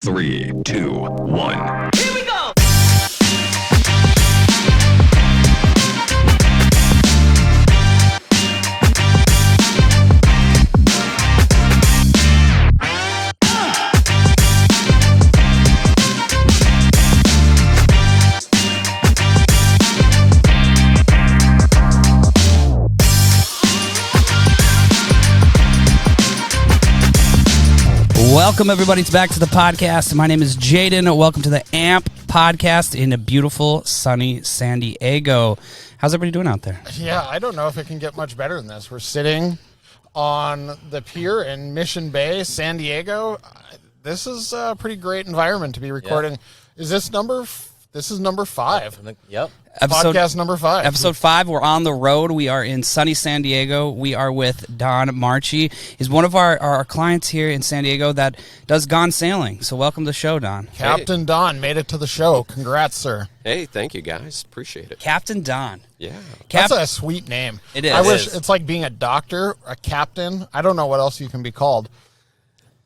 3, 2, 1. Here we go! Welcome, everybody, back to the podcast. My name is Jaden. Welcome to the AAMP podcast in a beautiful, sunny San Diego. How's everybody doing out there? Yeah, I don't know if it can get much better than this. We're sitting on the pier in Mission Bay, San Diego. This is a pretty great environment to be recording. Yep. Is this number? This is number 5. Yep. Podcast number 5. Episode 5. We're on the road. We are in sunny San Diego. We are with Don Marchi. He's one of our clients here in San Diego that does gone sailing. So welcome to the show, Don. Captain Don made it to the show. Congrats, sir. Hey, thank you, guys. Appreciate it. Captain Don. Yeah. That's a sweet name. It is. I wish it's like being a doctor, a captain. I don't know what else you can be called.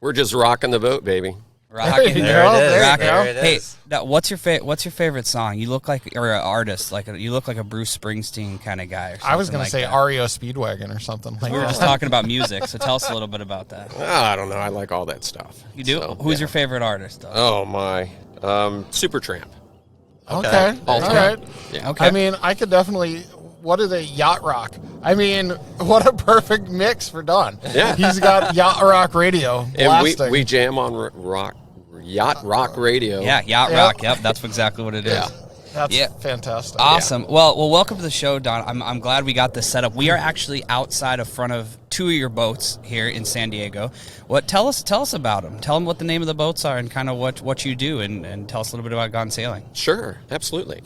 We're just rocking the boat, baby. Rocking There it is. Rocking. There it Hey, is. now, what's your favorite song? You look like, or an artist, you look like a Bruce Springsteen kind of guy. Or something I was going like to say that. REO Speedwagon or something like We were that. just talking about music, so tell us a little bit about that. I don't know. I like all that stuff. You do? So, Who's yeah. your favorite artist, though? Oh, my. Supertramp. Okay. All right. Yeah. Okay. I mean, I could definitely. What are they? Yacht rock. I mean, what a perfect mix for Don. Yeah. He's got yacht rock radio And blasting. we jam on yacht rock radio. Yeah, yacht Yep. rock. Yep, that's exactly what it is. Yeah. That's Yeah. fantastic. Awesome. Well, welcome to the show, Don. I'm glad we got this set up. We are actually outside of front of 2 of your boats here in San Diego. Tell us about them. Tell them what the name of the boats are and kind of what you do, and tell us a little bit about Gone Sailing. Sure. Absolutely.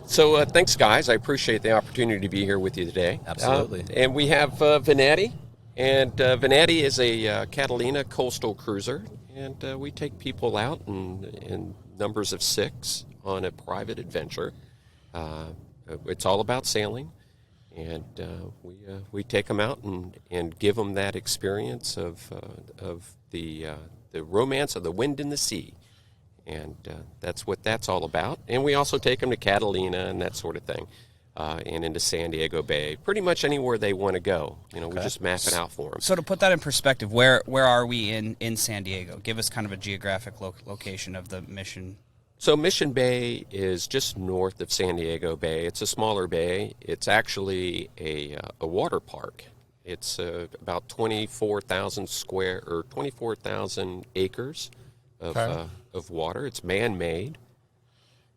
So thanks, guys. I appreciate the opportunity to be here with you today. Absolutely. And we have Venati. And Venati is a Catalina coastal cruiser. And we take people out in numbers of 6 on a private adventure. It's all about sailing. And we take them out and give them that experience of the romance of the wind and the sea. And that's what that's all about. And we also take them to Catalina and that sort of thing, and into San Diego Bay. Pretty much anywhere they want to go. We just map it out for them. So to put that in perspective, where are we in San Diego? Give us kind of a geographic location of the mission. So Mission Bay is just north of San Diego Bay. It's a smaller bay. It's actually a water park. It's about 24,000 acres of water. It's man-made.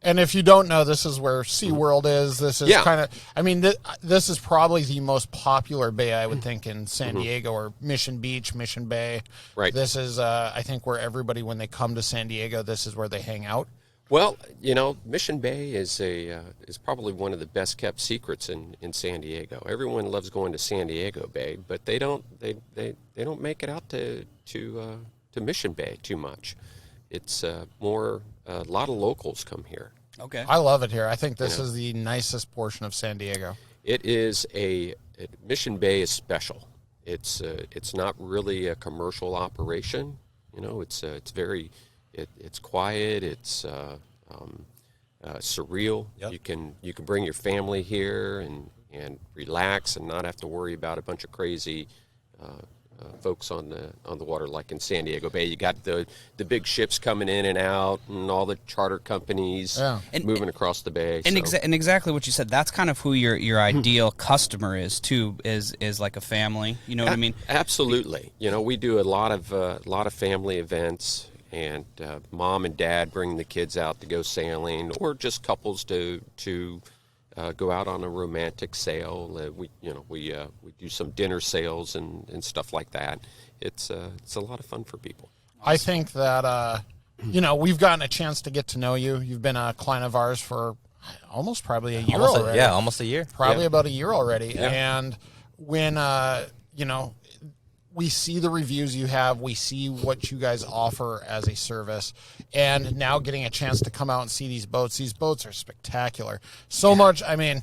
And if you don't know, this is where SeaWorld is. This is kind of, I mean, this is probably the most popular bay, I would think, in San Diego, or Mission Beach, Mission Bay. Right. This is, I think, where everybody, when they come to San Diego, this is where they hang out. Well, Mission Bay is probably one of the best kept secrets in San Diego. Everyone loves going to San Diego Bay, but they don't make it out to Mission Bay too much. It's more a lot of locals come here. Okay. I love it here. I think this is the nicest portion of San Diego. It is Mission Bay is special. It's not really a commercial operation. It's very it's quiet. It's surreal. Yep. You can bring your family here and relax and not have to worry about a bunch of crazy folks on the water like in San Diego Bay. You got the big ships coming in and out, and all the charter companies moving across the bay. And, and exactly what you said. That's kind of who your ideal customer is too. Is like a family. You know what I mean? Absolutely. We do a lot of family events, and mom and dad bring the kids out to go sailing, or just couples to go out on a romantic sail. We do some dinner sails and stuff like that. It's a lot of fun for people. I think that we've gotten a chance to get to know you. You've been a client of ours for almost probably a year already. Almost a year. Probably about a year already. Yeah. And when we see the reviews you have, we see what you guys offer as a service, and now getting a chance to come out and see these boats are spectacular. So much, I mean,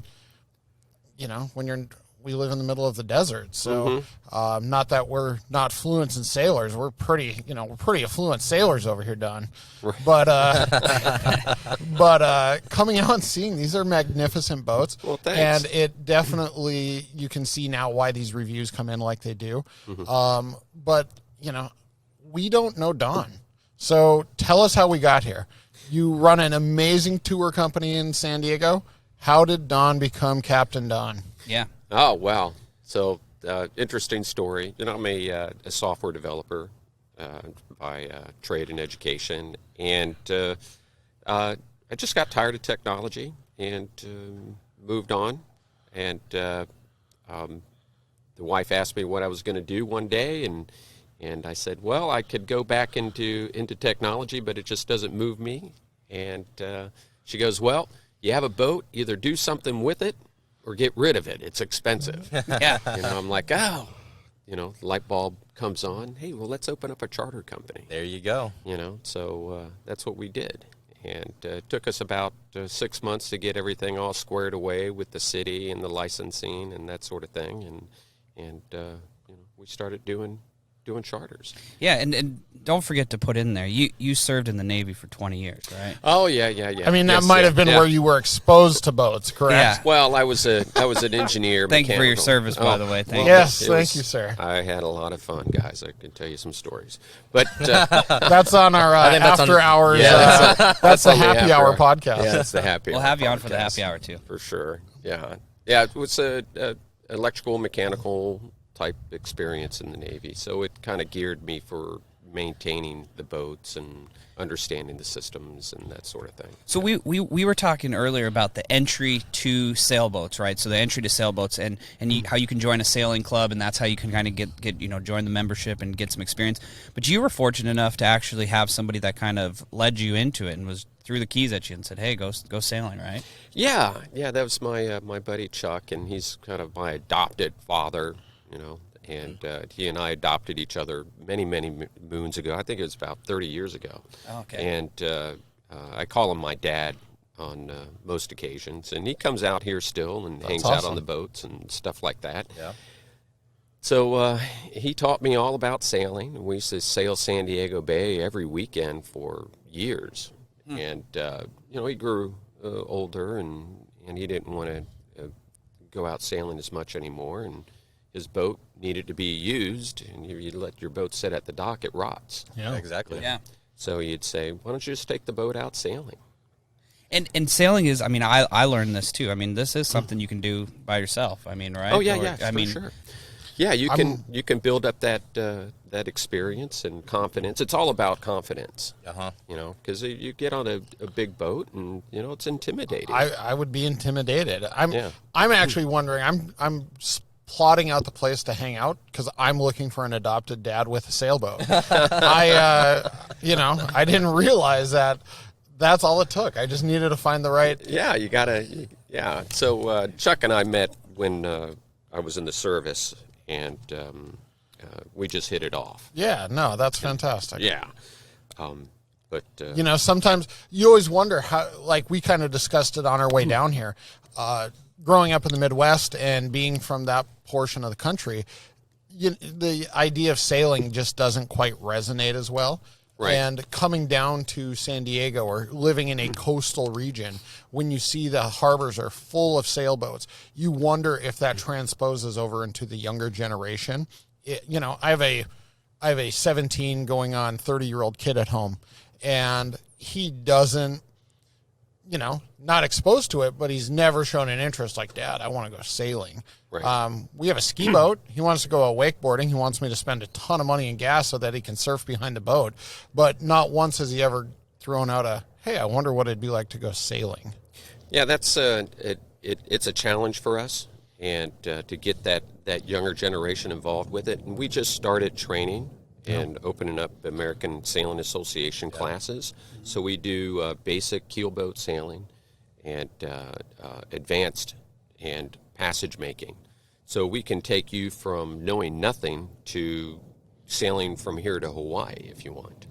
when we live in the middle of the desert. So not that we're not fluent in sailors. We're pretty affluent sailors over here, Don. But coming out and seeing, these are magnificent boats. Well, thanks. And it definitely, you can see now why these reviews come in like they do. But, we don't know Don. So tell us how we got here. You run an amazing tour company in San Diego. How did Don become Captain Don? Yeah. Oh, wow. So, interesting story. I'm a software developer by trade and education. And I just got tired of technology and moved on. And the wife asked me what I was going to do one day. And I said, well, I could go back into technology, but it just doesn't move me. And she goes, well, you have a boat, either do something with it or get rid of it. It's expensive. Yeah. I'm like, oh, light bulb comes on. Hey, well, let's open up a charter company. There you go. So that's what we did. And it took us about 6 months to get everything all squared away with the city and the licensing and that sort of thing. And we started doing charters. Yeah, and don't forget to put in there, you served in the Navy for 20 years, right? Oh, yeah. I mean, that might have been where you were exposed to boats, correct? Yeah. Well, I was an engineer. Thank you for your mechanical. service, by the way. Thank Yes, It was- thank you, sir. I had a lot of fun, guys. I can tell you some stories. But That's on our think that's on- after hours. Yeah, That's the on the happy after hour hour. podcast. yeah, it's the happy We'll hour have you on for the podcast. happy hour, too. For sure. Yeah. Yeah, it was a electrical, mechanical type experience in the Navy. So it kind of geared me for maintaining the boats and understanding the systems and that sort of thing. So we were talking earlier about the entry to sailboats, right? So the entry to sailboats and how you can join a sailing club, and that's how you can kind of get join the membership and get some experience. But you were fortunate enough to actually have somebody that kind of led you into it and threw the keys at you and said, "Hey, go sailing," right? Yeah, that was my buddy Chuck, and he's kind of my adopted father, and he and I adopted each other many, many moons ago. I think it was about 30 years ago. Okay. And I call him my dad on most occasions, and he comes out here still and hangs out on the boats and stuff like that. Yeah. So he taught me all about sailing. We used to sail San Diego Bay every weekend for years. And, he grew older, and he didn't want to go out sailing as much anymore. And his boat needed to be used, and you let your boat sit at the dock, it rots. Yeah. Exactly. Yeah. So you'd say, why don't you just take the boat out sailing? And sailing is, I learned this too. This is something you can do by yourself. Right? Oh, yeah, Or, for sure. Yeah, you can build up that experience and confidence. It's all about confidence. Because you get on a big boat and it's intimidating. I would be intimidated. I'm actually wondering. I'm plotting out the place to hang out because I'm looking for an adopted dad with a sailboat. I didn't realize that. That's all it took. I just needed to find the right. Yeah, you gotta. Yeah. So Chuck and I met when I was in the service, and we just hit it off. Yeah, no, that's fantastic. Yeah. But sometimes you always wonder how. Like we kind of discussed it on our way down here. Growing up in the Midwest and being from that portion of the country, the idea of sailing just doesn't quite resonate as well. Right. And coming down to San Diego or living in a coastal region, when you see the harbors are full of sailboats, you wonder if that transposes over into the younger generation. I have a 17 going on 30-year-old kid at home, and he doesn't, not exposed to it, but he's never shown an interest like, Dad, I want to go sailing. Right. We have a ski boat. He wants to go wakeboarding. He wants me to spend a ton of money in gas so that he can surf behind the boat. But not once has he ever thrown out hey, I wonder what it'd be like to go sailing. Yeah, that's it's a challenge for us, and to get that younger generation involved with it. And we just started training and opening up American Sailing Association classes. So we do basic keelboat sailing and advanced and passage making. So we can take you from knowing nothing to sailing from here to Hawaii if you want.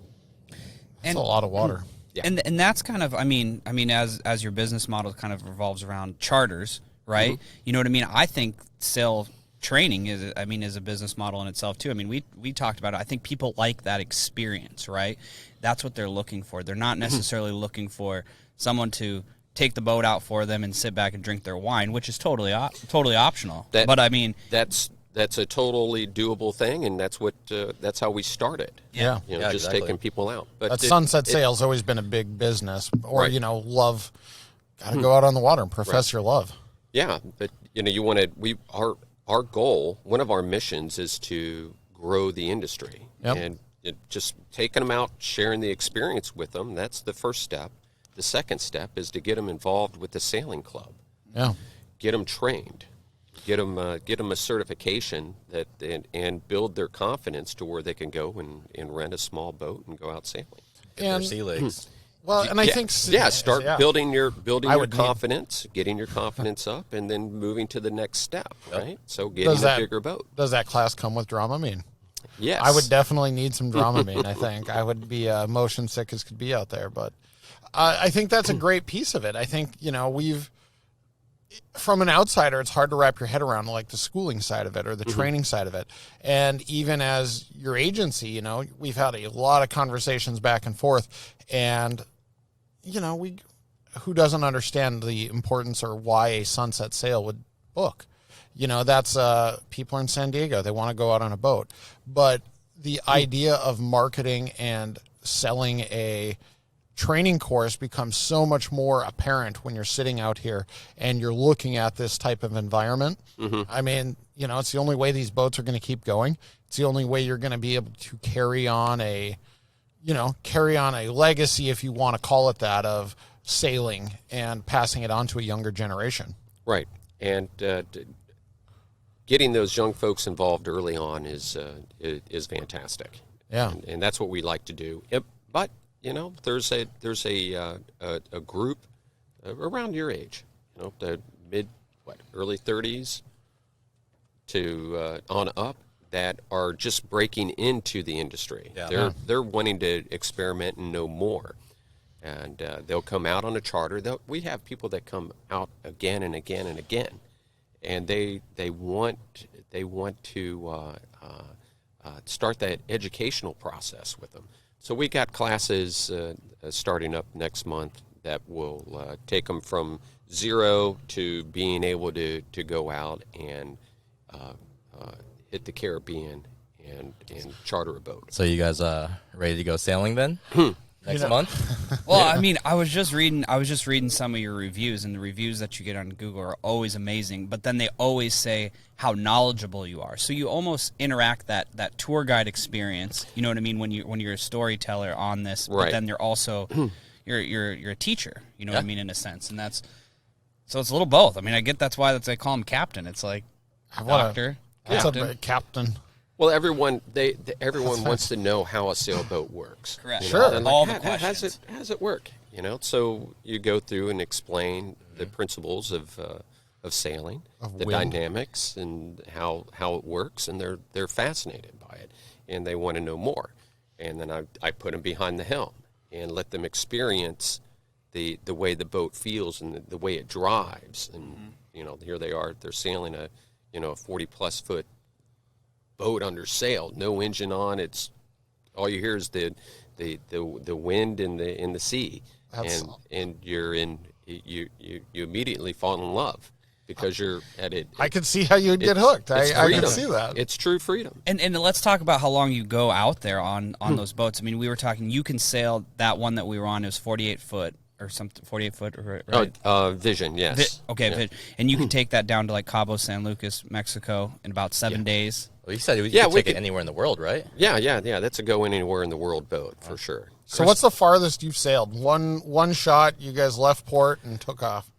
It's a lot of water. Yeah. And that's kind of, as your business model kind of revolves around charters, right? Mm-hmm. You know what I mean? I think sail training is a business model in itself too. I mean, we talked about it. I think people like that experience, right? That's what they're looking for. They're not necessarily looking for someone to take the boat out for them and sit back and drink their wine, which is totally optional. But I mean, that's a totally doable thing, and that's how we started. Yeah. Just exactly. taking people out. But That sunset sail's always been a big business, or Right. love. Got to go out on the water and profess your love. Yeah, but you want to. Our goal, one of our missions, is to grow the industry, Yep. and just taking them out, sharing the experience with them. That's the first step. The second step is to get them involved with the sailing club. Yeah. Get them trained, get them a certification and build their confidence to where they can go and rent a small boat and go out sailing. Their And sea legs. well, and I think start building your I would need- confidence, getting your confidence up, and then moving to the next step. Right. So Does getting a that- bigger boat. Does that class come with Dramamine? Yes, I would definitely need some Dramamine. I think I would be motion sick as could be out there, but I think that's a great piece of it. I think we've, from an outsider, it's hard to wrap your head around like the schooling side of it or the training side of it. And even as your agency, we've had a lot of conversations back and forth, and who doesn't understand the importance or why a sunset sail would book? That's people in San Diego, they want to go out on a boat, but the idea of marketing and selling a training course becomes so much more apparent when you're sitting out here and you're looking at this type of environment. I mean, it's the only way these boats are going to keep going. It's the only way you're going to be able to carry on a legacy, if you want to call it that, of sailing and passing it on to a younger generation. Right, and getting those young folks involved early on is fantastic. Yeah. and that's what we like to do. But there's a group around your age, the early 30s to on up, that are just breaking into the industry. Yeah. They're wanting to experiment and know more, and they'll come out on a charter. We have people that come out again and again and again, and they want to start that educational process with them. So we got classes starting up next month that will take them from zero to being able to go out and hit the Caribbean and charter a boat. So you guys ready to go sailing then? Next month? well, I mean, I was just reading some of your reviews, and the reviews that you get on Google are always amazing, but then they always say how knowledgeable you are. So you almost interact that tour guide experience, you know what I mean, when you're a storyteller on this, but Right. then you're also you're a teacher, you know what I mean, in a sense. And it's a little both. I mean, I get that's why they call him Captain. It's like doctor, That's captain. a captain. Well, everyone wants to know how a sailboat works. Correct. Sure. And All the how questions. does it work? So you go through and explain the principles of sailing, the wind. dynamics, and how it works, and they're fascinated by it, and they want to know more. And then I put them behind the helm and let them experience the way the boat feels and the way it drives. And here they are, they're sailing a 40+ foot boat under sail, no engine on. It's all you hear is the wind in the sea, and you immediately fall in love because you're at it. I could see how you'd get hooked. It's I freedom. can see that. It's true freedom. And let's talk about how long you go out there on those boats. I mean, we were talking, you can sail that one that we were on. It was 48 foot or something, 48 foot, right? Vision, yes. Okay, and you can take that down to like Cabo San Lucas, Mexico, in about 7 days. Well, you said you Yeah, could we take it could- anywhere in the world, right? Yeah. That's a go anywhere in the world boat for sure. So what's the farthest you've sailed? One shot, you guys left port and took off.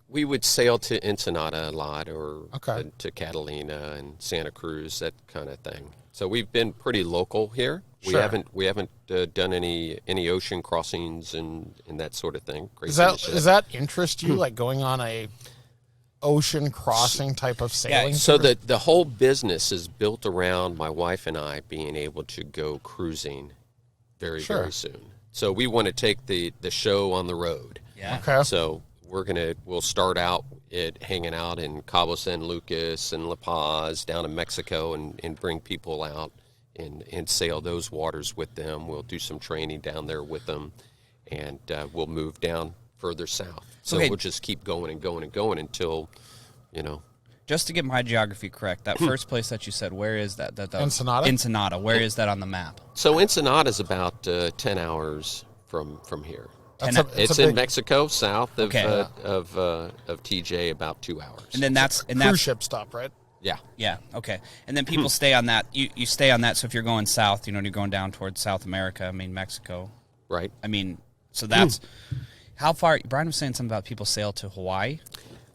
We would sail to Ensenada a lot, or Okay. to Catalina and Santa Cruz, that kind of thing. So we've been pretty local here. Sure. We haven't done any ocean crossings and that sort of thing. Does that interest you, like going on a ocean crossing type of sailing? So tour? the whole business is built around my wife and I being able to go cruising very Sure. very soon. So we want to take the show on the road. Yeah. Okay. So we'll start out at hanging out in Cabo San Lucas and La Paz down in Mexico and bring people out and sail those waters with them. We'll do some training down there with them, and we'll move down further south. So Okay. we'll just keep going and going and going until, Just to get my geography correct, that first place that you said, where is that? Ensenada? Ensenada. Where is that on the map? So Ensenada is about 10 hours from here. It's a in big Mexico, south of Okay. of TJ, about 2 hours. And then that's cruise ship stop, right? Yeah. Yeah. Okay. And then people stay on that. You stay on that. So if you're going south, and you're going down towards South America. I mean Mexico. Right. I mean, so that's how far. Brian was saying something about people sail to Hawaii.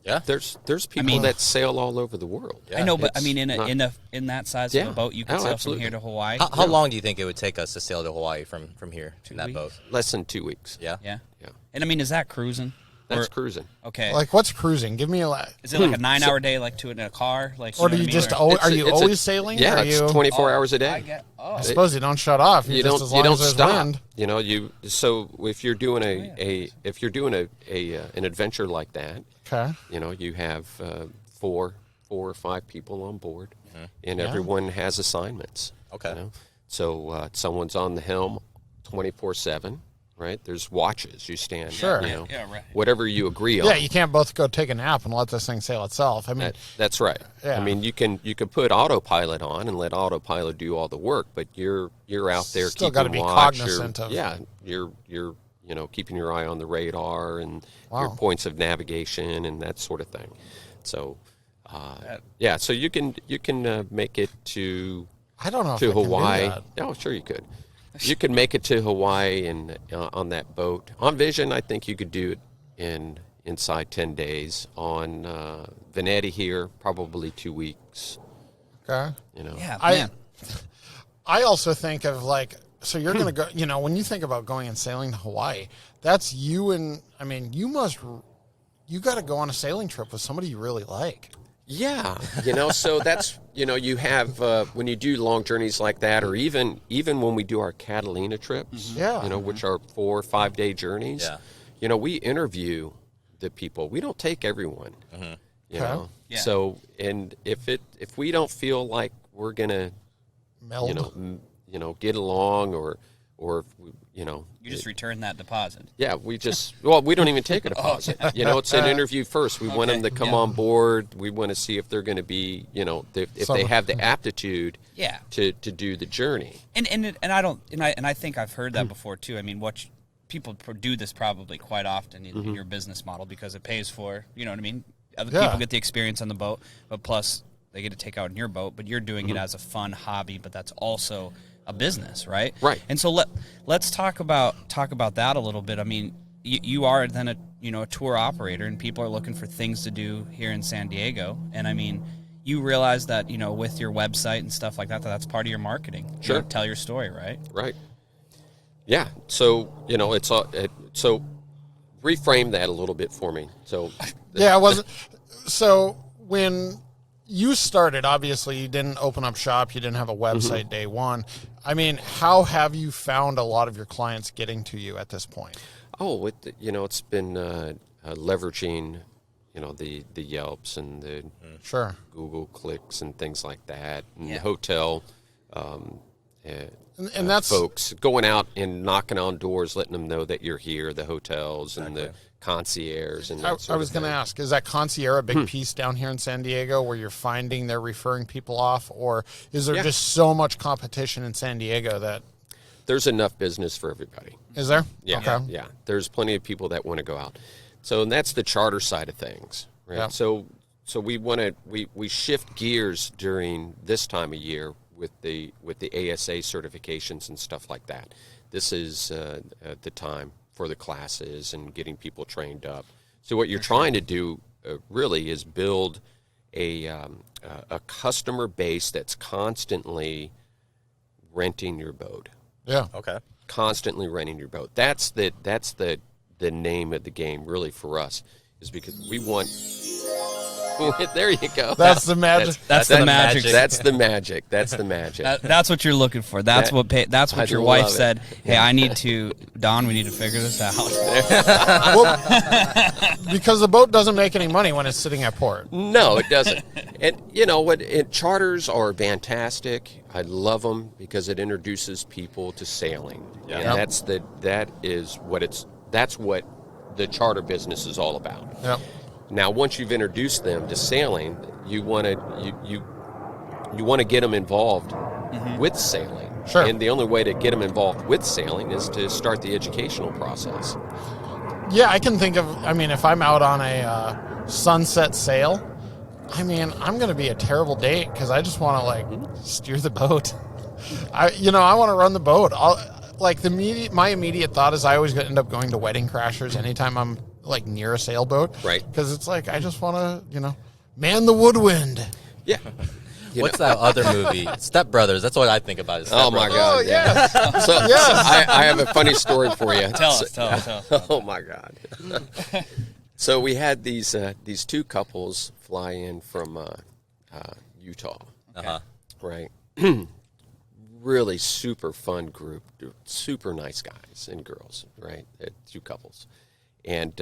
Yeah. There's people that sail all over the world. I know, but I It's mean, not- in that size of a boat, you can sail absolutely. from here to Hawaii. How long do you think it would take us to sail to Hawaii from here in that weeks? boat? less than 2 weeks. Yeah. Yeah. Yeah. And I mean, is that cruising? That's Or- cruising. Okay. Like, what's cruising? Give me a. Is it like a 9-hour day, like to it in a car, like? Or know do what you I mean? just? Or- Are you It's always sailing? Yeah, Are it's you, 24 hours a day. I get. Oh, I suppose you don't shut off. You just don't as you long don't as there's stop. wind. So if you're doing if you're doing an adventure like that, Okay. you have 4 or 5 people on board, and everyone has assignments. Okay. So someone's on the helm 24/7. Right? There's watches. You stand. Sure. Yeah, right. Whatever you agree on. Yeah, you can't both go take a nap and let this thing sail itself. I mean, That's right. Yeah. I mean, you can put autopilot on and let autopilot do all the work, but you're out there Still keeping gotta be watch. cognizant of- You're keeping your eye on the radar and your Wow. points of navigation and that sort of thing. So, so you can make it to I don't know if I can do Hawaii. that. Oh, sure you could. You could make it to Hawaii and on that boat. On Vision, I think you could do it inside 10 days. On Veneti here, probably 2 weeks. Okay. Yeah, I man. I also think of like, so you're going to go, when you think about going and sailing to Hawaii, that's you and, I mean, you got to go on a sailing trip with somebody you really like. Yeah, so that's, you have, when you do long journeys like that, or even when we do our Catalina trips, Yeah. which are 4 or 5 day journeys, we interview the people. We don't take everyone, you know. Yeah. So, and if we don't feel like we're going to, Meld. get along or, You just return that deposit. yeah, we don't even take a deposit. It's an interview first. We want them to come on board. We want to see if they're going to be, if they have the aptitude Yeah. to do the journey. I think I've heard that before too. I mean, people do this probably quite often in your business model because it pays for, you know what I mean? Other Yeah. people get the experience on the boat, but plus they get to take out in your boat, but you're doing it as a fun hobby, but that's also a business, right? Right. And so let's talk about that a little bit. I mean, you are then a tour operator, and people are looking for things to do here in San Diego. And I mean, you realize that with your website and stuff like that, that's part of your marketing. You Sure. know, tell your story, right? Right. Yeah. So, so reframe that a little bit for me. So, Yeah, it wasn't. So when you started, obviously you didn't open up shop. You didn't have a website day one. I mean, how have you found a lot of your clients getting to you at this point? it's been leveraging, the Yelps and the Sure. Google clicks and things like that, and Yeah. hotel And that's folks going out and knocking on doors, letting them know that you're here, the hotels and the concierge and that I sort was of going to thing. ask, is that concierge a big piece down here in San Diego where you're finding they're referring people off, or is there Yeah. just so much competition in San Diego that There's enough business for everybody. is there? Yeah, Okay. yeah. There's plenty of people that want to go out. So, and that's the charter side of things, right? Yeah. So we want to we shift gears during this time of year with the ASA certifications and stuff like that. This is the time for the classes and getting people trained up. So what you're trying to do really is build a customer base that's constantly renting your boat. Yeah. Okay. Constantly renting your boat. That's the name of the game really for us, is because we want There you go. That's the magic. That's the magic. That's the magic. That's the magic. That's what you're looking for. That's what your I wife love it. said. Hey, I need to, Don. We need to figure this out. Well, because the boat doesn't make any money when it's sitting at port. No, it doesn't. And you know what? Charters are fantastic. I love them because it introduces people to sailing, and that's what the charter business is all about. Yep. Now, once you've introduced them to sailing, you want to get them involved with sailing. Sure. And the only way to get them involved with sailing is to start the educational process. Yeah, I can think of, if I'm out on a sunset sail, I'm going to be a terrible date because I just want to, steer the boat. I want to run the boat. My immediate thought is I always end up going to wedding crashers anytime I'm, near a sailboat. Right. Because it's I just want to, man the woodwind. Yeah. What's that other movie? Step Brothers. That's what I think about. Oh my God! Oh, yeah. So I have a funny story for you. Tell us. Oh my God! So we had these two couples fly in from Utah. Right. Really super fun group, super nice guys and girls. Right, two couples, and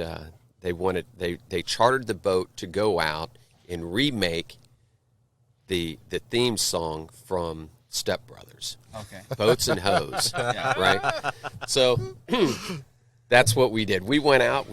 they chartered the boat to go out and remake the theme song from Step Brothers. Okay. Boats and Hose. Right? So that's what we did. We went out,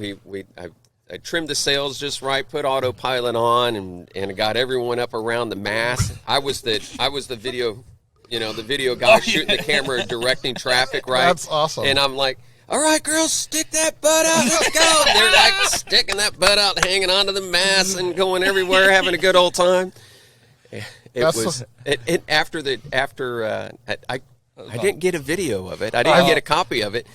I trimmed the sails just right, put autopilot on, and got everyone up around the mast. I was the video, the video guy shooting the camera, directing traffic, right? That's awesome. And I'm like, all right, girls, stick that butt out. Let's go. And they're sticking that butt out, hanging onto the mast and going everywhere, having a good old time. I didn't get a video of it. I didn't get a copy of it.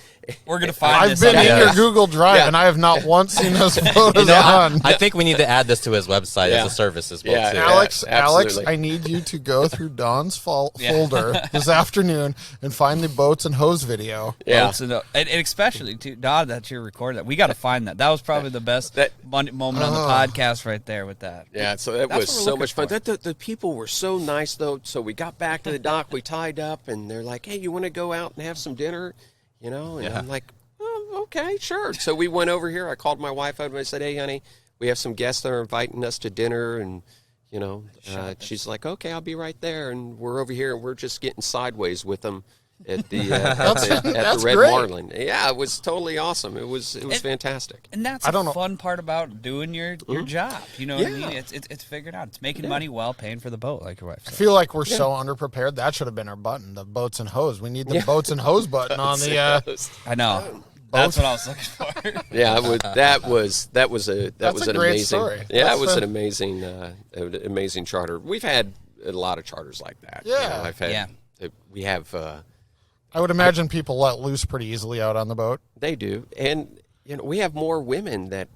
We're gonna find I've this. been in out. your Google Drive, and I have not once seen those photos on. I think we need to add this to his website as a service as well, too. Alex, absolutely. I need you to go through Don's folder this afternoon and find the boats and hose video. Yeah. And especially, too, Don, that you're recording that. We got to find that. That was probably the best moment on the podcast right there with that. Yeah, so that That's was what we're so much fun. looking The people were so nice, though. So we got back to the dock, we tied up, and they're like, hey, you want to go out and have some dinner? And I'm like, oh, okay, sure. So we went over here. I called my wife up and I said, hey, honey, we have some guests that are inviting us to dinner. And, she's like, okay, I'll be right there. And we're over here, and we're just getting sideways with them at the at the Red great. Marlin. Yeah, it was totally awesome. It was fantastic. And that's the fun part about doing your job. You know what I mean? It's figured out. It's making money while paying for the boat, like your wife said. I feel like we're so underprepared. That should have been our button, the boats and hose. We need the boats and hose button on the. I know. That's what I was looking for. Yeah, that was an great amazing story. Yeah, That's it was an amazing charter. We've had a lot of charters like that. Yeah. I've had. We have. I would imagine people let loose pretty easily out on the boat. They do, and we have more women that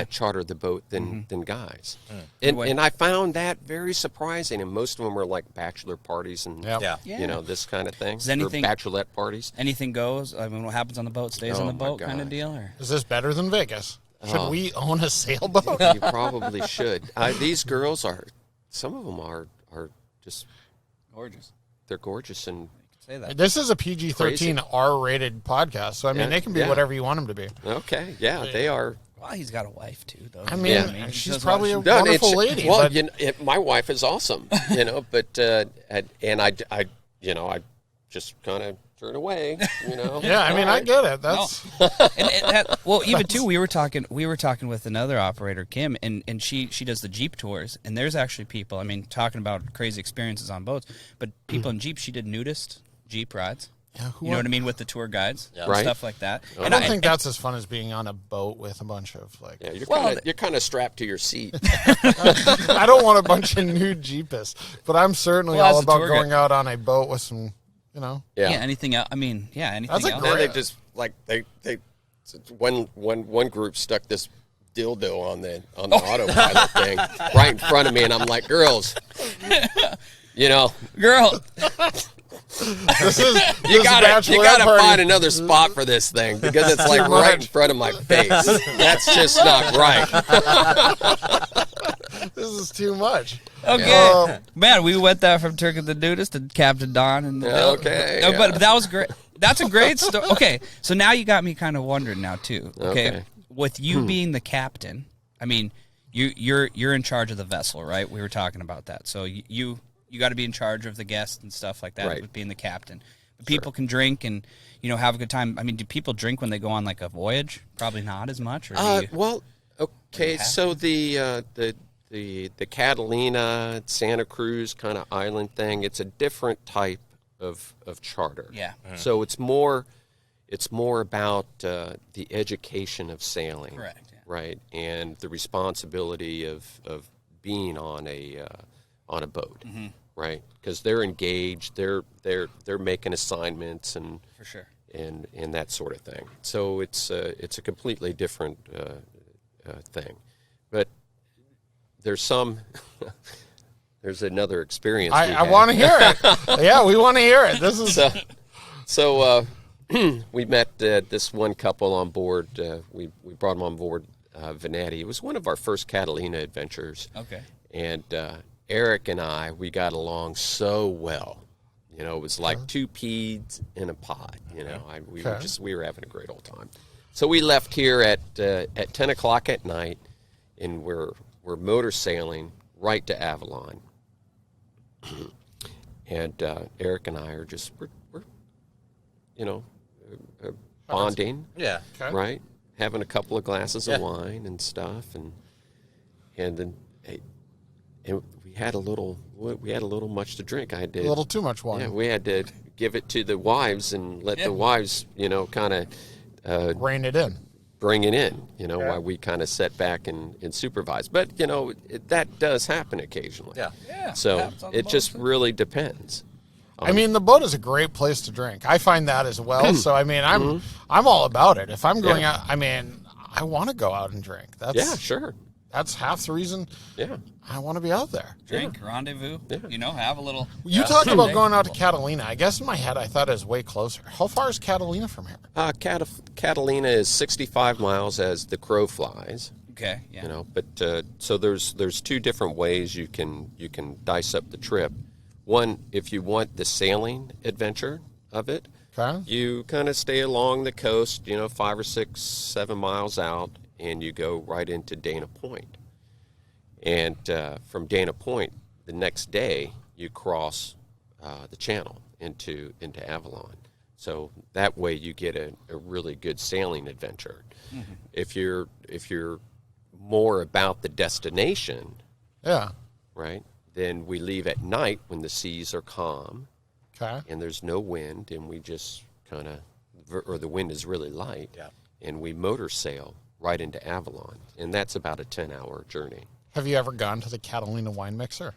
charter the boat than guys, and I found that very surprising. And most of them are like bachelor parties and this kind of thing. Is anything, or bachelorette parties. Anything goes. I mean, what happens on the boat stays on the boat, kind of deal. Or? Is this better than Vegas? Should we own a sailboat? You probably should. These girls some of them are just Gorgeous. They're gorgeous and. Say that. This is a PG-13 R-rated podcast, so they can be whatever you want them to be. Okay, they are. Well, he's got a wife too, though. She's probably a wonderful lady. Well, my wife is awesome, but and I just kind of turn away, Yeah, I get it. That's well, even too. We were talking with another operator, Kim, and she does the Jeep tours, and there's actually people. Talking about crazy experiences on boats, but people in Jeep. She did nudist Jeep rides. Yeah, you know what I mean, with the tour guides, and stuff like that. I don't think that's as fun as being on a boat with a bunch of you're kind of strapped to your seat. I don't want a bunch of nude Jeepists, but I'm certainly all about going out on a boat with some, anything else. Anything else. Now they just they one group stuck this dildo on the autopilot thing right in front of me, and I'm like, girls, girl. You gotta find another spot for this thing because it's like right in front of my face. That's just not right. This is too much. Okay, man, we went there from Turk and the Nudist to Captain Don and the Okay, No, yeah. but that was great. That's a great story. Okay, so now you got me kind of wondering now too. Okay, with you being the captain, I mean, you're in charge of the vessel, right? We were talking about that. So you got to be in charge of the guests and stuff like that Right. with being the captain. But people can drink and have a good time. I mean, do people drink when they go on like a voyage? Probably not as much. Or do you, Well, okay, so the Catalina, Santa Cruz kind of island thing, it's a different type of charter. Yeah. So it's more about the education of sailing. Correct, yeah. Right, and the responsibility of being on a boat. Mm-hmm. Right, because they're engaged, they're making assignments and for sure. and that sort of thing. So it's a completely different thing. But there's another experience. I want to hear it. Yeah, we want to hear it. This is So we met this one couple on board. We brought them on board Veneti. It was one of our first Catalina adventures. Okay. And Eric and we got along so well. It was like two peas in a pod. We were having a great old time. So we left here at 10 o'clock at night, and we're motor sailing right to Avalon. And Eric and I are just we're bonding. Yeah. Okay. Right, having a couple of glasses of wine and stuff, and then and we had a little much to drink. I did a little too much wine. Yeah, we had to give it to the wives and let the wives, kind of Rein it in. bring it in, while we kind of sat back and supervise. But that does happen occasionally. Yeah. Yeah. So happens on the it boat, just too. really depends. I mean, the boat is a great place to drink. I find that as well. So I mean, I'm all about it. If I'm going out, I mean, I want to go out and drink. Yeah, sure. That's half the reason Yeah. I want to be out there. Drink, rendezvous. Yeah. Have a little. You talk about going out to Catalina. I guess in my head I thought it was way closer. How far is Catalina from here? Catalina is 65 miles as the crow flies. Okay. Yeah. But so there's two different ways you can dice up the trip. One, if you want the sailing adventure of it, Okay. you kind of stay along the coast, 5 or 6, 7 miles out, and you go right into Dana Point. And from Dana Point, the next day, you cross the channel into Avalon. So that way you get a really good sailing adventure. Mm-hmm. If you're more about the destination, Yeah. right, then we leave at night when the seas are calm Okay. and there's no wind, and we just kind of, or the wind is really light, and we motor sail right into Avalon, and that's about a 10-hour journey. Have you ever gone to the Catalina wine mixer?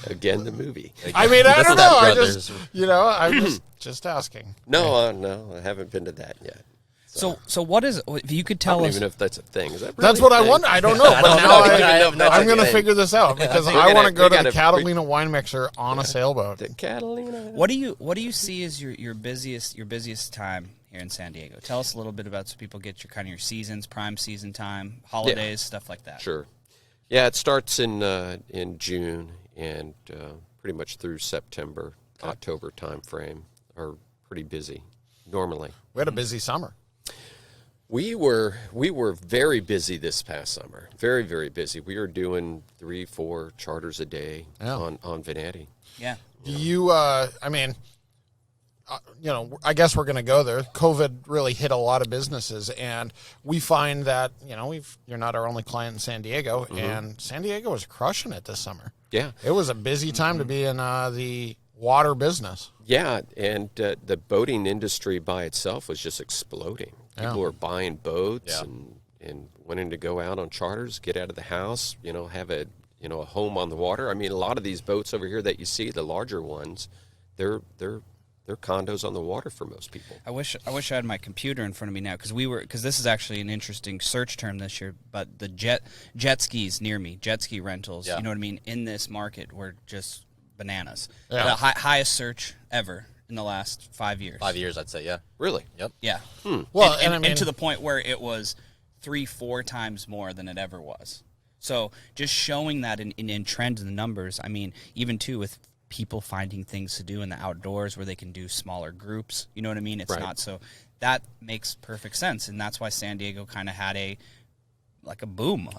Again, the movie. I mean, I don't know. I Brothers. just, I'm just asking. No, I haven't been to that yet. So what is? If you could I tell don't us. even know if that's a thing. Is that That's really what a I thing? wonder. I don't know, but now I'm going to thing. figure this out because We I want gotta- to go we to the gotta- Catalina wine mixer on a sailboat. The Catalina. What do you see as your busiest time here in San Diego? Tell us a little bit about so people get your seasons, prime season time, holidays, stuff like that. Sure. Yeah, it starts in June and pretty much through September, October time frame are pretty busy normally. We had a busy summer. We were very busy this past summer. Very, very busy. We were doing 3-4 charters a day on Veneti. Yeah. Do you, I mean, I guess we're going to go there. COVID really hit a lot of businesses, and we find that, you're not our only client in San Diego, and San Diego was crushing it this summer. Yeah. It was a busy time to be in the water business. Yeah, and the boating industry by itself was just exploding. People were buying boats and wanting to go out on charters, get out of the house, have a home on the water. I mean, a lot of these boats over here that you see, the larger ones, they're condos on the water for most people. I wish I had my computer in front of me now because this is actually an interesting search term this year. But the jet skis near me, jet ski rentals, you know what I mean, in this market were just bananas. Yeah. The highest search ever in the last 5 years. 5 years, I'd say, yeah. Really? Yep. Yeah. Well, and I mean, to the point where it was 3-4 times more than it ever was. So just showing that in trends and the numbers, I mean, even too with people finding things to do in the outdoors where they can do smaller groups, you know what I mean? It's Right. not so, that makes perfect sense. And that's why San Diego kind of had a boom.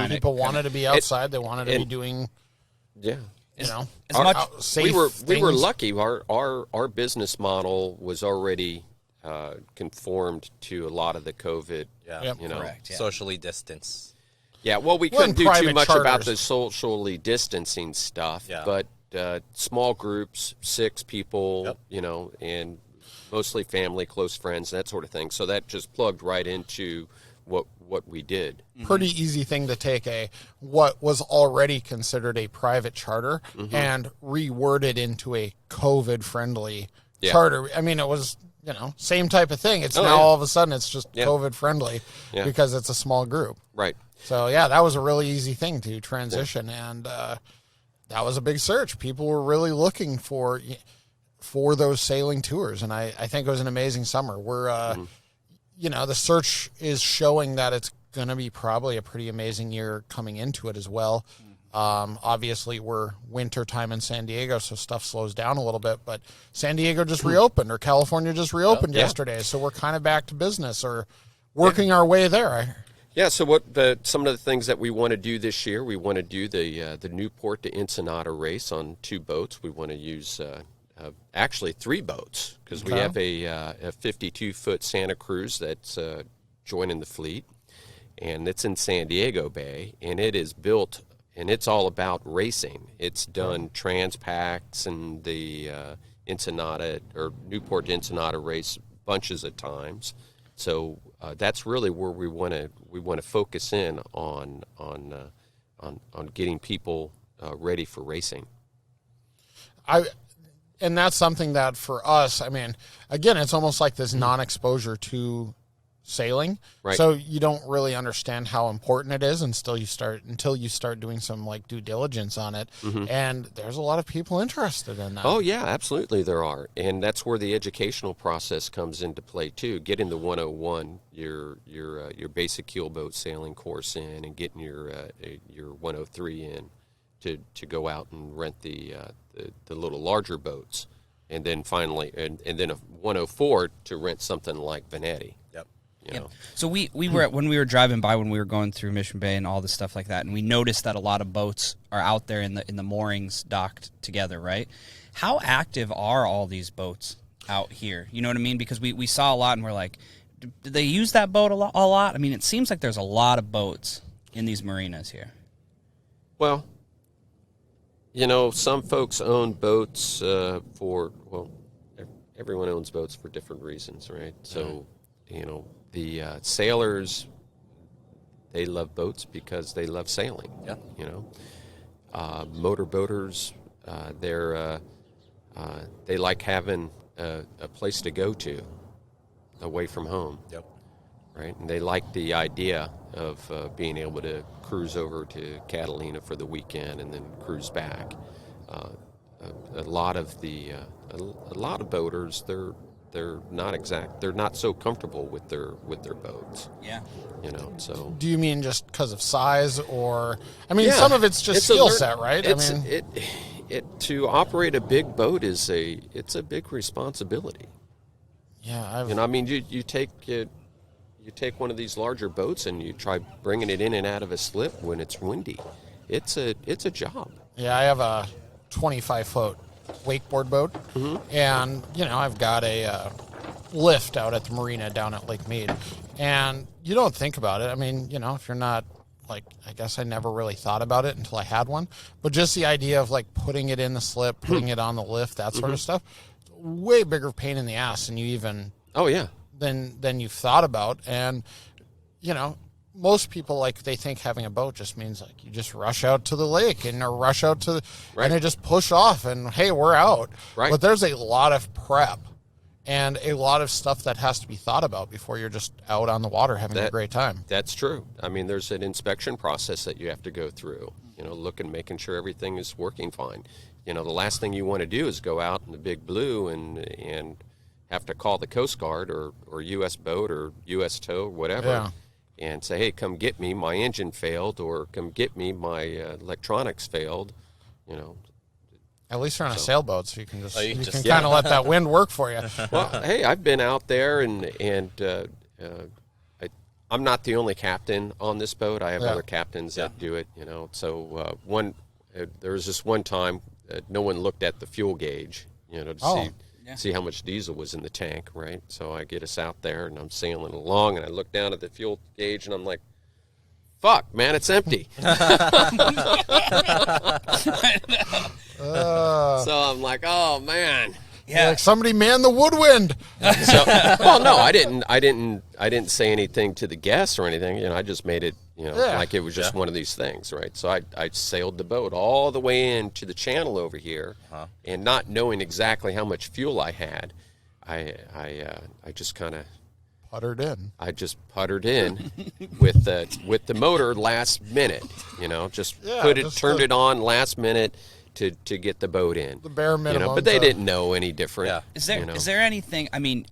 People wanted to be outside. They wanted to be doing, Yeah. you know, as much safe we were things. lucky. Our business model was already conformed to a lot of the COVID. Yeah. Yep. You know. correct. Yeah. Socially distance. Yeah. Well, we Well, couldn't do and too private much about charters. the socially distancing stuff. Yeah. But small groups, 6 people. Yep. You know, and mostly family, close friends, that sort of thing. So that just plugged right into what we did. Pretty easy thing to take what was already considered a private charter and reword it into a COVID friendly charter. I mean, it was, same type of thing. It's now yeah. all of a sudden it's just Yeah. COVID friendly Yeah. because it's a small group. Right. So yeah, that was a really easy thing to transition, and that was a big search. People were really looking for those sailing tours, and I think it was an amazing summer. We're the search is showing that it's going to be probably a pretty amazing year coming into it as well. Obviously, we're winter time in San Diego, so stuff slows down a little bit. But San Diego just reopened, or California just reopened yesterday, so we're kind of back to business or working our way there. Yeah, so some of the things that we want to do this year, we want to do the Newport to Ensenada race on 2 boats. We want to use actually 3 boats because we have a 52-foot Santa Cruz that's joining the fleet, and it's in San Diego Bay, and it is built, and it's all about racing. It's done Transpacks and the Ensenada or Newport to Ensenada race bunches of times. So that's really where we want to focus in on getting people ready for racing. And that's something that for us, I mean, again, it's almost like this non-exposure to sailing. Right. So you don't really understand how important it is until you start doing some like due diligence on it. And there's a lot of people interested in that. Oh yeah, absolutely there are, and that's where the educational process comes into play too. Getting the 101, your basic keelboat sailing course in, and getting your 103 in to go out and rent the little larger boats, and then finally and then a 104 to rent something like Veneti. Yep. You know. So we were when we were driving by when we were going through Mission Bay and all this stuff like that, and we noticed that a lot of boats are out there in the moorings docked together, right? How active are all these boats out here? You know what I mean? Because we saw a lot, and we're like, do they use that boat a lot? I mean, it seems like there's a lot of boats in these marinas here. Well, some folks own boats everyone owns boats for different reasons, right? So, the sailors, they love boats because they love sailing. Yeah. Motorboaters, they like having a place to go to away from home. Yep. Right, and they like the idea of being able to cruise over to Catalina for the weekend and then cruise back. A lot of boaters, they're not so comfortable with their boats. Yeah. So. Do you mean just because of size, or some of it's just skill set, right? To operate a big boat it's a big responsibility. Yeah, you take one of these larger boats and you try bringing it in and out of a slip when it's windy. It's a job. Yeah, I have a 25-foot wakeboard boat, and I've got a lift out at the marina down at Lake Mead, and you don't think about it. I mean, if you're not I guess I never really thought about it until I had one, but just the idea of putting it in the slip, putting it on the lift, that sort of stuff, way bigger pain in the ass than you even. Oh yeah. Than you've thought about. And most people they think having a boat just means you just rush out to the lake or rush out to and they just push off and hey, we're out. Right. But there's a lot of prep and a lot of stuff that has to be thought about before you're just out on the water having a great time. That's true. I mean, there's an inspection process that you have to go through, making sure everything is working fine. The last thing you want to do is go out in the big blue and have to call the Coast Guard or U.S. boat or U.S. tow, whatever, and say, hey, come get me, my engine failed, or come get me, my electronics failed, you know. At least you're on a sailboat, so you can you can just- kind of let that wind work for you. Well, hey, I've been out there, and I'm not the only captain on this boat. I have other captains that do it, you know. So there was this one time no one looked at the fuel gauge, you know, to see how much diesel was in the tank, right? So I get us out there, and I'm sailing along, and I look down at the fuel gauge, and I'm like, fuck, man, it's empty. So I'm like, oh, man. Yeah. Like somebody man the woodwind. So, well, no, I didn't say anything to the guests or anything. You know, I just made it, you know, like it was just one of these things, right? So I sailed the boat all the way into the channel over here, and not knowing exactly how much fuel I had, I just kind of Puttered in. I just puttered in with the motor last minute, you know, turned it on last minute to get the boat in. The bare minimum. You know, but they didn't know any different. Yeah. Is there you know? is there anything? I mean,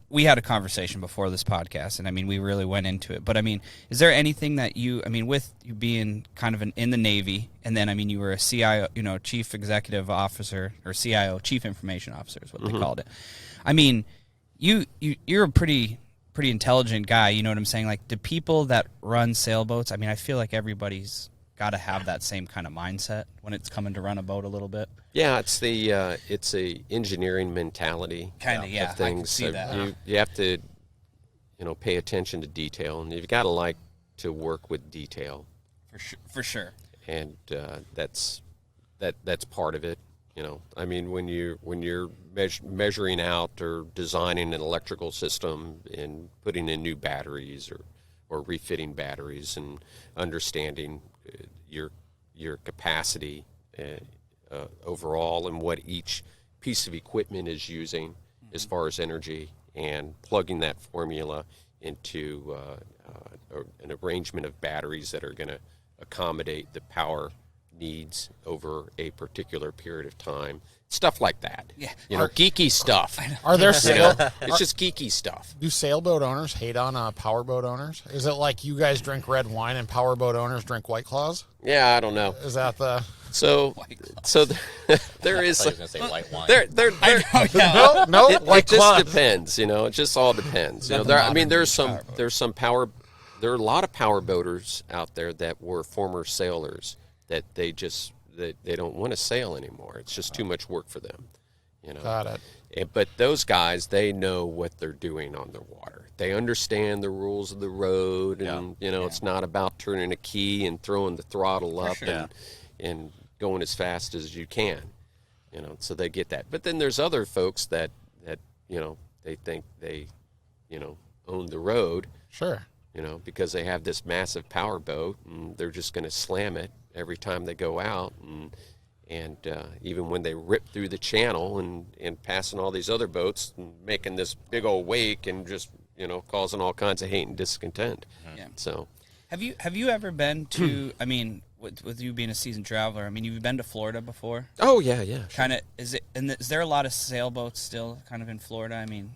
we had a conversation before this podcast, and I mean, we really went into it. But I mean, is there anything that with you being kind of in the Navy, and then I mean, you were a CIO, you know, Chief Executive Officer, or CIO, Chief Information Officer is what they called it. I mean, you're a pretty intelligent guy. You know what I'm saying? Like, the people that run sailboats, I mean, I feel like everybody's got to have that same kind of mindset when it's coming to run a boat a little bit. Yeah, it's a engineering mentality Kind of, yeah. of things. I can see that. You have to, you know, pay attention to detail, and you've got to like to work with detail. For sure. And that's part of it. You know, I mean, when you're measuring out or designing an electrical system and putting in new batteries or refitting batteries and understanding your capacity overall and what each piece of equipment is using as far as energy, and plugging that formula into an arrangement of batteries that are going to accommodate the power needs over a particular period of time. Stuff like that. Yeah. You know, geeky stuff. Are there It's just geeky stuff. Do sailboat owners hate on powerboat owners? Is it like you guys drink red wine and powerboat owners drink White Claws? Yeah, I don't know. Is that the... There is... I was going to say white wine. No, It White just Claws. depends, you know. It just all depends. You know, there's a lot of power boaters out there that were former sailors that they don't want to sail anymore. It's just too much work for them, you know. Got it. But those guys, they know what they're doing on the water. They understand the rules of the road, and you know, it's not about turning a key and throwing the throttle up and going as fast as you can, you know. So they get that. But then there's other folks that you know, they think they, you know, own the road. Sure. You know, because they have this massive power boat, and they're just going to slam it every time they go out, and even when they rip through the channel and passing all these other boats and making this big old wake and just, you know, causing all kinds of hate and discontent. Yeah. So, have you ever been to? I mean, with you being a seasoned traveler, I mean, you've been to Florida before. oh yeah. Kind of. Is there a lot of sailboats still kind of in Florida? I mean.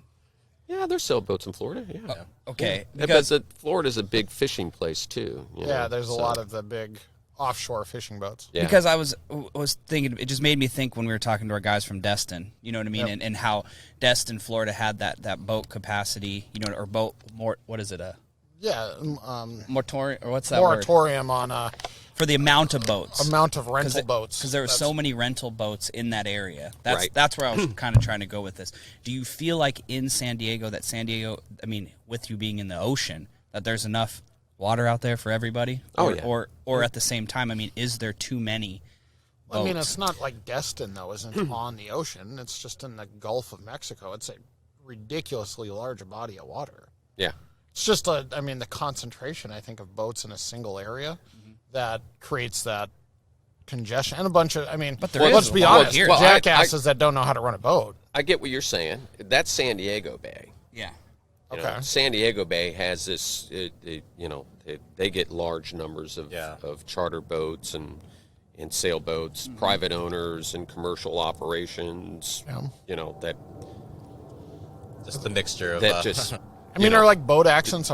Yeah, there's sailboats in Florida. Yeah. Okay. Yeah, because Florida's a big fishing place too. You know, There's a lot of the big offshore fishing boats. Yeah. Because I was thinking, it just made me think when we were talking to our guys from Destin, you know what I mean, and how Destin, Florida had that boat capacity, you know, or boat what is it, moratorium, or what's that moratorium on for the amount of boats, amount of rental boats, because there were so many rental boats in that area. Right. That's where I was kind of trying to go with this. Do you feel like in San Diego, I mean, with you being in the ocean, that there's enough water out there for everybody? Oh, yeah. Or at the same time, I mean, is there too many boats? I mean, it's not like Destin, though, isn't on the ocean. It's just in the Gulf of Mexico. It's a ridiculously large body of water. Yeah. It's just, the concentration, I think, of boats in a single area that creates that congestion. And a bunch of, But there let's is be a lot honest, here. Well, jackasses that don't know how to run a boat. I get what you're saying. That's San Diego Bay. Yeah. You Okay. know, San Diego Bay has this, you know, they get large numbers of charter boats and sailboats, private owners and commercial operations, you know, that Just the mixture of... just... Are like boat accidents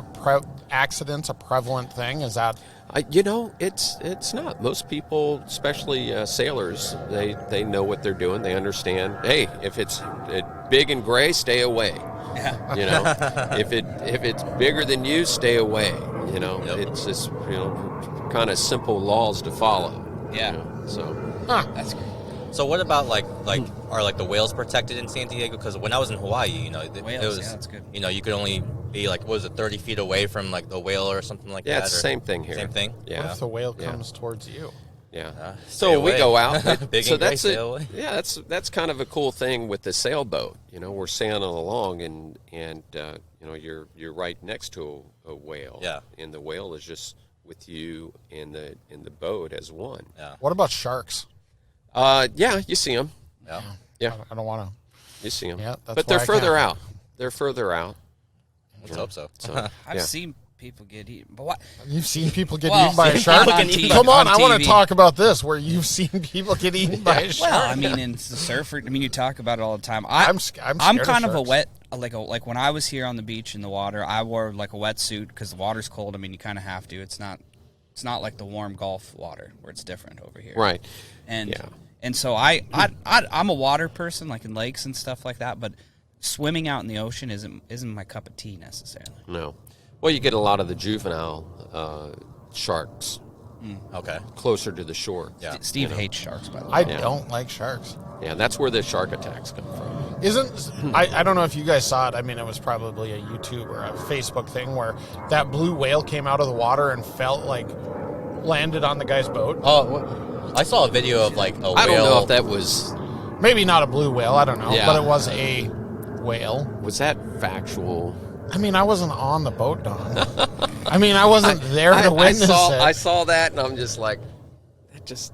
accidents a prevalent thing? Is that it's not. Most people, especially sailors, they know what they're doing. They understand. Hey, if it's big and gray, stay away. Yeah. If it's bigger than you, stay away. It's just kind of simple laws to follow. Yeah. So That's great. So what about are the whales protected in San Diego? Because when I was in Hawaii, it Whales, was that's good. you could only be 30 feet away from the whale or something like that. yeah, it's the same thing here. Same thing. Yeah. what if the whale comes towards you? Yeah. Stay So we away. go out. Big so and gray, that's stay it. away. Yeah, that's kind of a cool thing with the sailboat. We're sailing along, and you're right next to a whale. Yeah. And the whale is just with you in the boat as one. Yeah. What about sharks? Yeah, you see them. Yeah. Yeah, I don't want to. you see them. Yeah, that's but why they're I further can't. out. They're further out. Let's hope so. So I've yeah. seen people get eaten, but what? You've seen people get Well, eaten by a seen shark? people get eaten Come on, on I want to TV. talk about this, where you've seen people get eaten by a shark. Well, I mean, in the surfer, you talk about it all the time. I'm scared kind of of a sharks. wet, like when I was here on the beach in the water, I wore like a wetsuit because the water's cold. I mean, you kind of have to. It's not like the warm Gulf water where it's different over here. Right. And Yeah. and so I'm a water person, like in lakes and stuff like that. But swimming out in the ocean isn't my cup of tea necessarily. No. Well, you get a lot of the juvenile sharks Okay. closer to the shore. Yeah. Steve hates sharks, by the way. I Yeah. don't like sharks. Yeah, that's where the shark attacks come from. I don't know if you guys saw it. I mean, it was probably a YouTube or a Facebook thing where that blue whale came out of the water and landed on the guy's boat. Oh, I saw a video of a whale. I don't know if that was Maybe not a blue whale, I don't know, Yeah. but it was a whale. that factual. I mean, I wasn't on the boat, Don. I mean, I wasn't there to witness I it. saw that, and I'm just like, it just.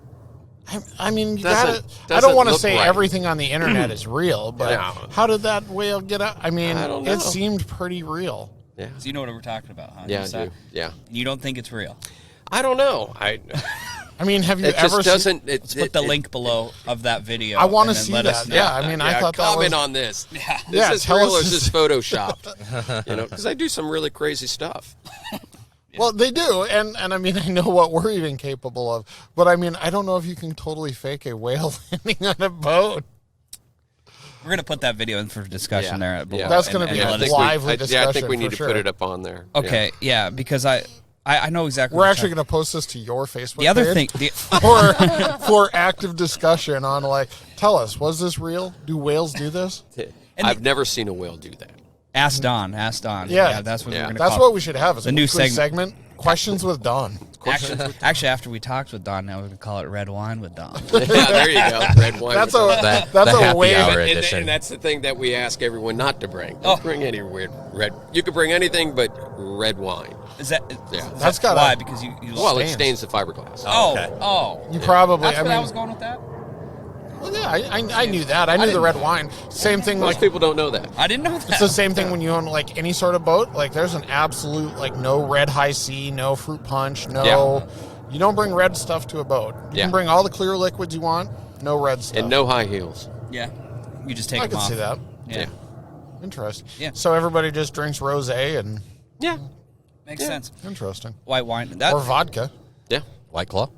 I mean, you Doesn't- gotta. I doesn't don't want to look say right. everything on the internet is real, but Yeah. how did that whale get out? I mean, I don't know. it seemed pretty real. Yeah. So you know what we're talking about, huh? Yeah, I You saw- do. Yeah. You don't think it's real? I don't know. I mean, have you It ever just seen? doesn't. Let's put the link below of that video. I want to and then see let us that. know. Yeah, I mean, I thought that was. comment on this. Yeah. Yeah, Is this tell real us or is this- this photoshopped? Because I do some really crazy stuff. Well, they do, and I mean, I know what we're even capable of, but I mean, I don't know if you can totally fake a whale landing on a boat. We're gonna put that video in for discussion there. Below That's and- gonna and be let a us- think we- lively I discussion think we need for to sure. put it up on there. Okay, yeah, because I know exactly. We're what actually you're going to post this to your Facebook The other page thing, for active discussion on tell us, was this real? Do whales do this? Yeah. I've never seen a whale do that. Ask Don. That's what Yeah. we're gonna That's call what we should have. Is The a new quick segment. Questions with Don. Actually, after we talked with Don, now we're gonna call it Red Wine with Don. Yeah, there you go. Red wine. That's with- a That- that's the a happy wave. hour. and, edition. and that's the thing that we ask everyone not to bring. Oh. Don't bring any red. You could bring anything but red wine. Is that? Yeah. That's got why? Because you Well, it Stains. stains the fiberglass. Oh, Okay. You probably. That's I where mean, I was going with that. well, yeah, I knew that. I knew the didn't red know. wine. Same thing. Most people don't know that. I didn't know that. It's the same thing when you own any sort of boat. There's an absolute no red high C, no fruit punch, no. Yeah. You don't bring red stuff to a boat. You Yeah. can bring all the clear liquids you want. No red stuff. And no high heels. Yeah, you just take I them can off. see that. Yeah, Interesting. Yeah. So everybody just drinks rosé and Yeah. makes sense. interesting, White wine. That or vodka, Yeah. White Claw.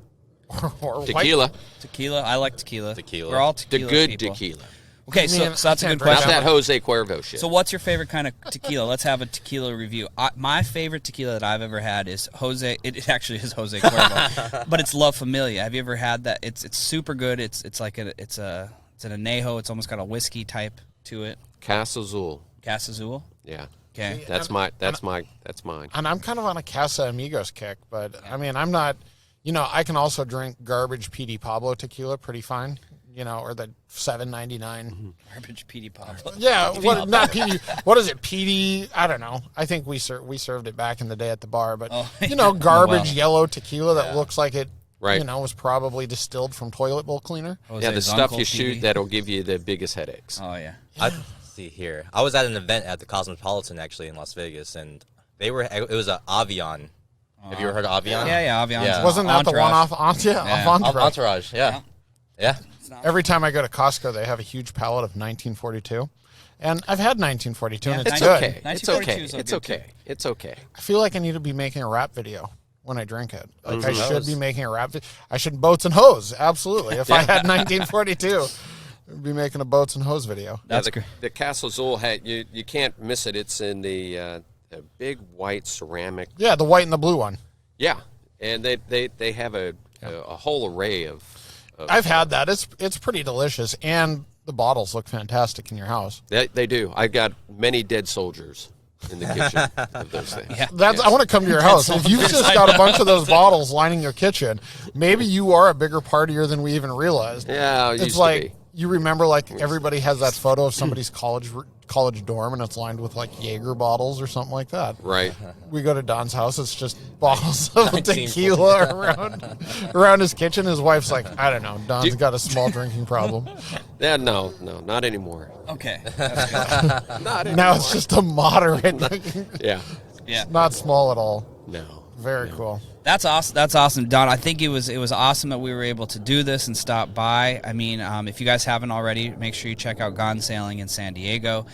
or white- Tequila. tequila. I like tequila. Tequila. We're all The tequila good people. tequila. Okay, I so mean, that's a I good can't drink Not question. that Jose Cuervo shit. So what's your favorite kind of tequila? Let's have a tequila review. My favorite tequila that I've ever had is Jose. It actually is Jose Cuervo, but it's La Familia. Have you ever had that? It's super good. It's an añejo. It's almost got a whiskey type to it. Casa Azul. Casa Azul. Yeah. Okay. That's mine. And I'm kind of on a Casa Amigos kick, but I mean, I'm not. I can also drink garbage PD Pablo tequila pretty fine. Or the $7.99. Garbage PD Pablo. Yeah, not PD. What is it? PD? I don't know. I think we served it back in the day at the bar, but garbage yellow tequila that looks like it. Right. Was probably distilled from toilet bowl cleaner. Yeah, the Jose's stuff Uncle you PD. shoot that'll give you the biggest headaches. Oh yeah. I see here. I was at an event at the Cosmopolitan actually in Las Vegas, and it was a Avion. Have you ever heard of Avion? Yeah, Avion. Yeah. Wasn't that the Entourage. one off? Yeah. Entourage. Entourage. Yeah. Yeah. Every time I go to Costco, they have a huge pallet of 1942, And I've had 1942, and it's It's good. okay. It's 1942 okay. is It's good, okay. It's okay. I feel like I need to be making a rap video when I drink it. Like I Mhm. should be making a rap video. I should boats and hose. Absolutely. If I had 1942, I'd be making a boats and hose video. That's the, great. the Castle Zool hat, you can't miss it. It's in the big white ceramic. Yeah, the white and the blue one. Yeah, and they have a whole array of I've had that. It's pretty delicious, and the bottles look fantastic in your house. They do. I got many dead soldiers in the kitchen of those things. Yeah. That's. I want to come to your house. If you've just got a bunch of those bottles lining your kitchen, maybe you are a bigger partier than we even realized. Yeah, it It's used like to be. you remember, like everybody has that photo of somebody's college dorm, and it's lined with like Jaeger bottles or something like that. Right. We go to Don's house. It's just bottles of tequila around his kitchen. His wife's like, I don't know. Don's got a small drinking problem. Yeah, no, not anymore. Okay. Not anymore. Now it's just a moderate, Yeah. Yeah. not small at all. No. Very cool. That's awesome. That's awesome, Don. I think it was awesome that we were able to do this and stop by. I mean, if you guys haven't already, make sure you check out Gone Sailing in San Diego.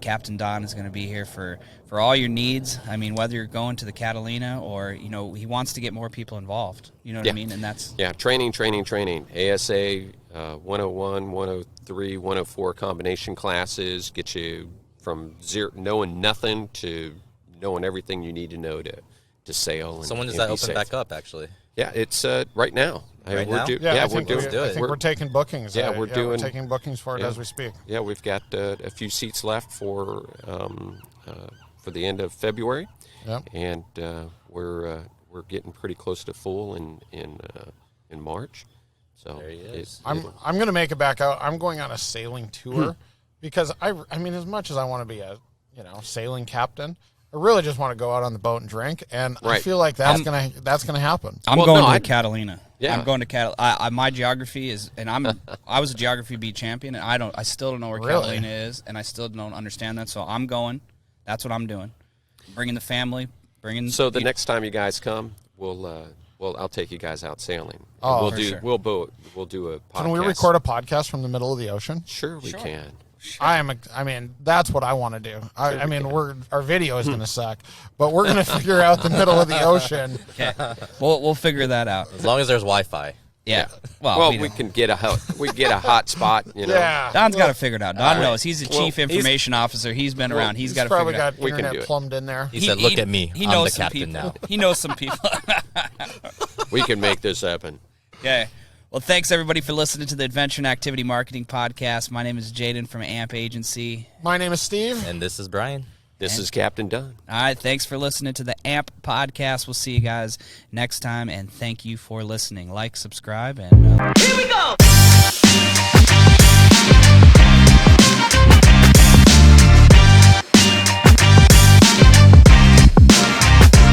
Captain Don is going to be here for all your needs. I mean, whether you're going to the Catalina or he wants to get more people involved. You know what I mean? And that's training. ASA 101, 103, 104 combination classes get you from knowing nothing to knowing everything you need to know to sail. And, So when does and that be open safe. back up, actually? Yeah, it's right now. Right we're now? Yeah, I we're think doing. do I it. think we're taking bookings. Yeah, we're doing- taking bookings for it yeah. as we speak. Yeah, we've got a few seats left for the end of February, Yep. and we're getting pretty close to full in March. So There he is. I'm going to make it back out. I'm going on a sailing tour because I mean, as much as I want to be a sailing captain, I really just want to go out on the boat and drink, and I Right. feel like that's gonna happen. I'm Well, going no, to I- the Catalina. Yeah. I'm going to Catalina. My geography is, and I was a geography B champion, and I still don't know where Really? Catalina is, and I still don't understand that. So I'm going. That's what I'm doing. Bringing the family. So the next time you guys come, I'll take you guys out sailing. Oh, we'll for do sure. we'll do a podcast. Can we record a podcast from the middle of the ocean? Sure, we can. I mean, that's what I want to do. I mean, our video is going to suck, but we're going to figure out the middle of the ocean. Okay. We'll figure that out. As long as there's Wi-Fi. Yeah. Well, we we don't. can get a hot spot. Yeah. Don's got to figure it out. Don right. knows. He's the chief information officer. He's been around. He's got to probably figure it out. got We can do internet it. plumbed in there. He said, "Look at me. He I'm knows the some captain people. now." He knows some people. We can make this happen. Okay. Well, thanks everybody for listening to the Adventure and Activity Marketing Podcast. My name is Jaden from AAMP Agency. My name is Steve. And this is Brian. This is Captain Dunn. All right, thanks for listening to the AMP Podcast. We'll see you guys next time, and thank you for listening. Like, subscribe, and Here we go!